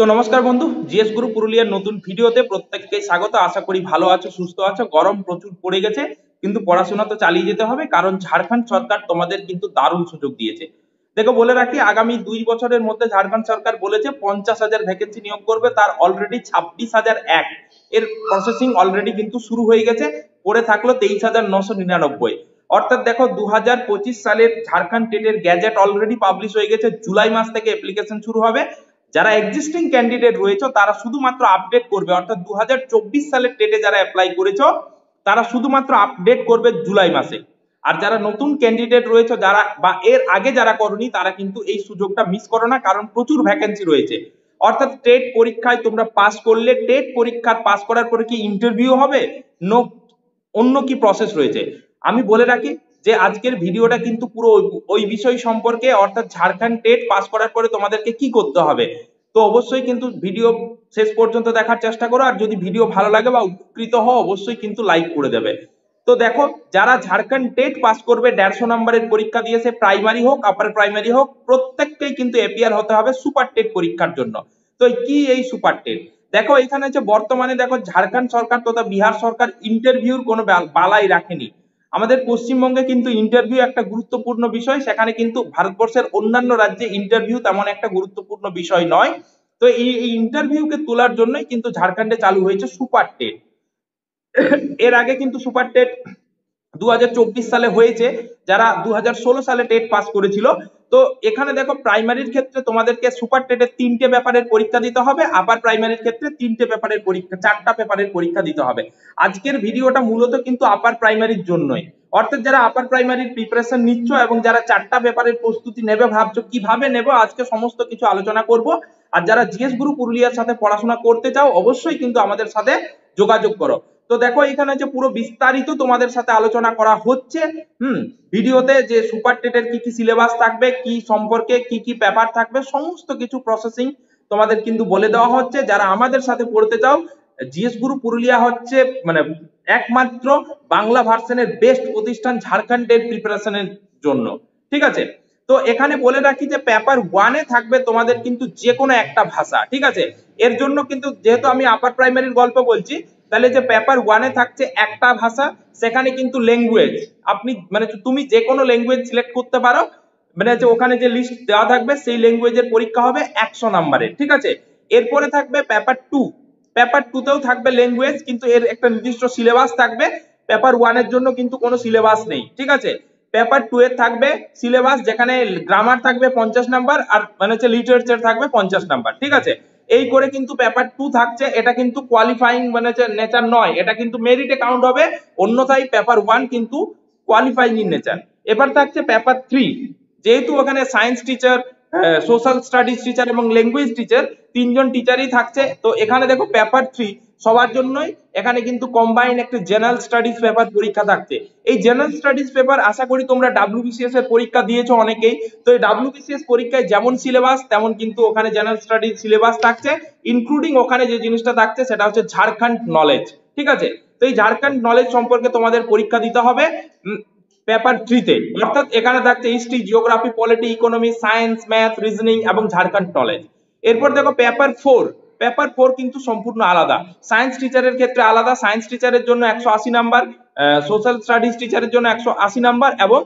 তো নমস্কার বন্ধু, জিএস গুরু পুরুলিয়ার নতুন ভিডিওতে প্রত্যেককে স্বাগত। আশা করি ভালো আছো, সুস্থ আছো। গরম প্রচুর পড়ে গেছে, কিন্তু পড়াশোনা তো চালিয়ে যেতে হবে, কারণ ঝাড়খণ্ড সরকার তোমাদের কিন্তু দারুণ সুযোগ দিয়েছে। দেখো, বলে রাখি, আগামী 2 বছরের মধ্যে ঝাড়খণ্ড সরকার বলেছে 50,000 ভ্যাকেন্সি নিয়োগ করবে। তার অলরেডি 26,001 এর প্রসেসিং অলরেডি কিন্তু শুরু হয়ে গেছে। পড়ে থাকলো 23,999। অর্থাৎ দেখো, 2025 সালের ঝাড়খণ্ড টেটের গ্যাজেট অলরেডি পাবলিশ হয়ে গেছে। জুলাই মাস থেকে অ্যাপ্লিকেশন শুরু হবে। যারা এক্সিস্টিং ক্যান্ডিডেট রয়েছে তারা শুধুমাত্র আপডেট করবে, অর্থাৎ 2024 সালের টেটে যারা অ্যাপ্লাই করেছো তারা শুধুমাত্র আপডেট করবে জুলাই মাসে। আর যারা নতুন ক্যান্ডিডেট রয়েছে, যারা বা এর আগে যারা করনি, তারা কিন্তু এই সুযোগটা মিস করো না, কারণ প্রচুর ভ্যাকেন্সি রয়েছে। অর্থাৎ টেট পরীক্ষায় তোমরা পাস করলে, টেট পরীক্ষার পাস করার পরে কি ইন্টারভিউ হবে, অন্য কি প্রসেস রয়েছে আমি বলে রাখি যে আজকের ভিডিওটা কিন্তু পুরো ওই বিষয় সম্পর্কে, অর্থাৎ ঝাড়খণ্ড টেট পাস করার পরে তোমাদেরকে কি করতে হবে। তো অবশ্যই কিন্তু ভিডিও শেষ পর্যন্ত দেখার চেষ্টা করো, আর যদি ভিডিও ভালো লাগে বা উপকৃত হও অবশ্যই কিন্তু লাইক করে দেবে। তো দেখো, যারা ঝাড়খণ্ড টেট পাস করবে 150 নম্বরের পরীক্ষা দিয়েছে, প্রাইমারি হোক আপার প্রাইমারি হোক, প্রত্যেককেই কিন্তু এপিয়ার হতে হবে সুপার টেট পরীক্ষার জন্য। তো কি এই সুপার টেট? দেখো, এখানে যে বর্তমানে দেখো ঝাড়খণ্ড সরকার তথা বিহার সরকার ইন্টারভিউর কোনো বালাই রাখেনি। আমাদের পশ্চিমবঙ্গে কিন্তু ইন্টারভিউ একটা গুরুত্বপূর্ণ বিষয়, সেখানে কিন্তু ভারতবর্ষের অন্যান্য রাজ্যে ইন্টারভিউ তেমন একটা গুরুত্বপূর্ণ বিষয় নয়। তো এই ইন্টারভিউকে তোলার জন্যই কিন্তু ঝাড়খণ্ডে চালু হয়েছে সুপার টেট। এর আগে কিন্তু সুপার টেট 2024 সালে হয়েছে, যারা 2016 সালে টেট পাস করেছিল। তো এখানে দেখো, প্রাইমারির ক্ষেত্রে তোমাদেরকে সুপার টেটের 3টে পেপারের পরীক্ষা দিতে হবে, আপার প্রাইমারির ক্ষেত্রে 3টে পেপারের পরীক্ষা, 4টা পেপারের পরীক্ষা দিতে হবে। আজকের ভিডিওটা মূলত কিন্তু আপার প্রাইমারির জন্যই, অর্থাৎ যারা আপার প্রাইমারির প্রিপারেশন নিচ্ছ এবং যারা 4টা পেপারের প্রস্তুতি নেবে ভাবছো কিভাবে নেব, আজকে সমস্ত কিছু আলোচনা করব। আর যারা জিএস গুরু পুরুলিয়ার সাথে পড়াশোনা করতে চাও অবশ্যই কিন্তু আমাদের সাথে যোগাযোগ করো। তো দেখো, এখানে যে পুরো বিস্তারিত তোমাদের সাথে আলোচনা করা হচ্ছে ভিডিওতে, যে সুপার টেটের কি কি সিলেবাস থাকবে, কি সম্পর্কে কি কি পেপার থাকবে, সমস্ত কিছু প্রসেসিং তোমাদের কিন্তু বলে দেওয়া হচ্ছে। যারা আমাদের সাথে পড়তে চাও, জিএস গুরু পুরুলিয়া হচ্ছে মানে একমাত্র বাংলা ভার্সনের বেস্ট প্রতিষ্ঠান ঝাড়খণ্ডের প্রিপারেশনের জন্য। ঠিক আছে? তো এখানে বলে রাখি যে পেপার 1-এ থাকবে তোমাদের কিন্তু যে কোনো একটা ভাষা। ঠিক আছে? এর জন্য কিন্তু যেহেতু আমি আপার প্রাইমারির গল্প বলছি, তাহলে যে পেপার 1-এ থাকছে একটা ভাষা, সেখানে কিন্তু ল্যাঙ্গুয়েজ আপনি মানে তুমি যে কোনো ল্যাঙ্গুয়েজ সিলেক্ট করতে পারো। মানে যে ওখানে যে লিস্ট দেওয়া থাকবে সেই ল্যাঙ্গুয়েজের পরীক্ষা হবে 100 নম্বরের। ঠিক আছে? এরপরে থাকবে পেপার 2। পেপার 2-তেও থাকবে ল্যাঙ্গুয়েজ, কিন্তু এর একটা নির্দিষ্ট সিলেবাস থাকবে। পেপার 1-এর জন্য কিন্তু কোনো সিলেবাস নেই। ঠিক আছে? পেপার 2-এর থাকবে সিলেবাস, যেখানে গ্রামার থাকবে 50 নাম্বার, আর মানে হচ্ছে লিটারেচার থাকবে 50 নাম্বার। ঠিক আছে? এই করে কিন্তু পেপার 2 থাকছে। এটা কিন্তু কোয়ালিফাইং মানে নেচার নয়, এটা কিন্তু মেরিটে কাউন্ট হবে। অন্যথায় পেপার 1 কিন্তু কোয়ালিফাইং ইন নেচার। এবার থাকছে পেপার 3। যেহেতু ওখানে science teacher, social studies teacher এবং ল্যাঙ্গুয়েজ টিচার, 3জন টিচারই থাকছে। তো এখানে দেখো, পেপার 3 সবার জন্যই। এখানে কিন্তু কম্বাইন একটা জেনারেল স্টাডিজ পেপার পরীক্ষা থাকছে। এই জেনারেল স্টাডিজ পেপার আশা করি তোমরা ডাব্লিউবিসিএস এর পরীক্ষা দিয়েছো অনেকেই। তো এই ডাব্লিউবিসিএস পরীক্ষায় যেমন সিলেবাস, তেমন কিন্তু ওখানে জেনারেল স্টাডিজ সিলেবাস থাকছে। ইনক্লুডিং ওখানে যে জিনিসটা থাকছে সেটা হচ্ছে ঝাড়খণ্ড নলেজ। ঠিক আছে? তো এই ঝাড়খণ্ড নলেজ সম্পর্কে তোমাদের পরীক্ষা দিতে হবে পেপার 3-তে। অর্থাৎ এখানে থাকছে history, geography, polity, economy, science, math, reasoning এবং ঝাড়খণ্ড নলেজ। এরপর দেখো পেপার 4। পেপার 4 কিন্তু সম্পূর্ণ আলাদা। সায়েন্স টিচারের ক্ষেত্রে আলাদা, সায়েন্স টিচারের জন্য 180 নাম্বার, সোশ্যাল স্টাডিজ টিচারের জন্য 180 নাম্বার এবং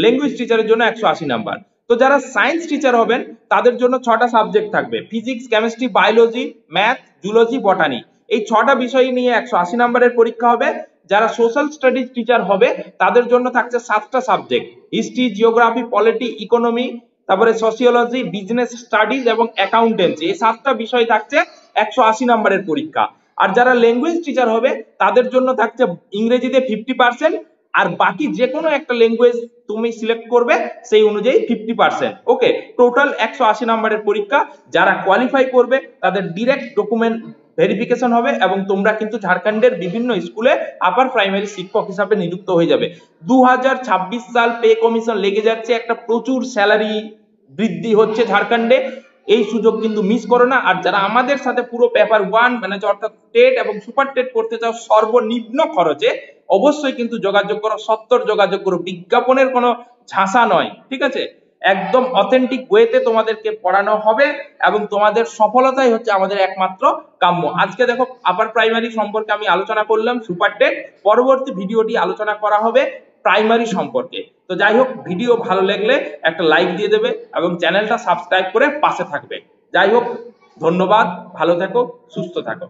ল্যাঙ্গুয়েজ টিচারের জন্য 180 নাম্বার। তো যারা সায়েন্স টিচার হবেন তাদের জন্য 6টা সাবজেক্ট থাকবে, physics, chemistry, biology, math, zoology, বটানি। এই 6টা বিষয় নিয়ে 180 নাম্বারের পরীক্ষা হবে। যারা সোশ্যাল স্টাডিজ টিচার হবে তাদের জন্য থাকছে 7টা subject, history, geography, polity, economy, তারপরে সোশিওলজি, বিজনেস স্টাডিজ এবং অ্যাকাউন্টেন্সি। এই 7টা বিষয় থাকছে 180 নম্বরের পরীক্ষা। আর যারা ল্যাঙ্গুয়েজ টিচার হবে তাদের জন্য থাকছে ইংরেজিতে 50%, আর বাকি যে কোনো একটা ল্যাঙ্গুয়েজ তুমি সিলেক্ট করবে সেই অনুযায়ী 50%। ওকে, টোটাল 180 নম্বরের পরীক্ষা। যারা কোয়ালিফাই করবে তাদের ডিরেক্ট ডকুমেন্ট ভেরিফিকেশন হবে এবং তোমরা কিন্তু ঝাড়খণ্ডের বিভিন্ন স্কুলে আপার প্রাইমারি শিক্ষক হিসাবে নিযুক্ত হয়ে যাবে। 2026 সাল পে কমিশন লেগে যাচ্ছে, একটা প্রচুর স্যালারি বৃদ্ধি হচ্ছে ঝাড়খণ্ডে। এই সুযোগ কিন্তু মিস করো না। আর যারা আমাদের সাথে পুরো পেপার 1 মানে অর্থাৎ টেট এবং সুপার টেট করতে চাও সর্বনিম্ন খরচে, অবশ্যই কিন্তু যোগাযোগ করো, সত্তর যোগাযোগ করো। বিজ্ঞাপনের কোনো ঝাঁসা নয়। ঠিক আছে? একদম অথেন্টিক ওয়েতে তোমাদেরকে পড়ানো হবে এবং তোমাদের সফলতাই হচ্ছে আমাদের একমাত্র কাম্য। আজকে দেখো আপার প্রাইমারি সম্পর্কে আমি আলোচনা করলাম সুপার টেট, পরবর্তী ভিডিওটি আলোচনা করা হবে প্রাইমারি সম্পর্কে। তো যাই হোক, ভিডিও ভালো লাগলে একটা লাইক দিয়ে দেবে এবং চ্যানেলটা সাবস্ক্রাইব করে পাশে থাকবে। যাই হোক, ধন্যবাদ, ভালো থাকো, সুস্থ থাকো।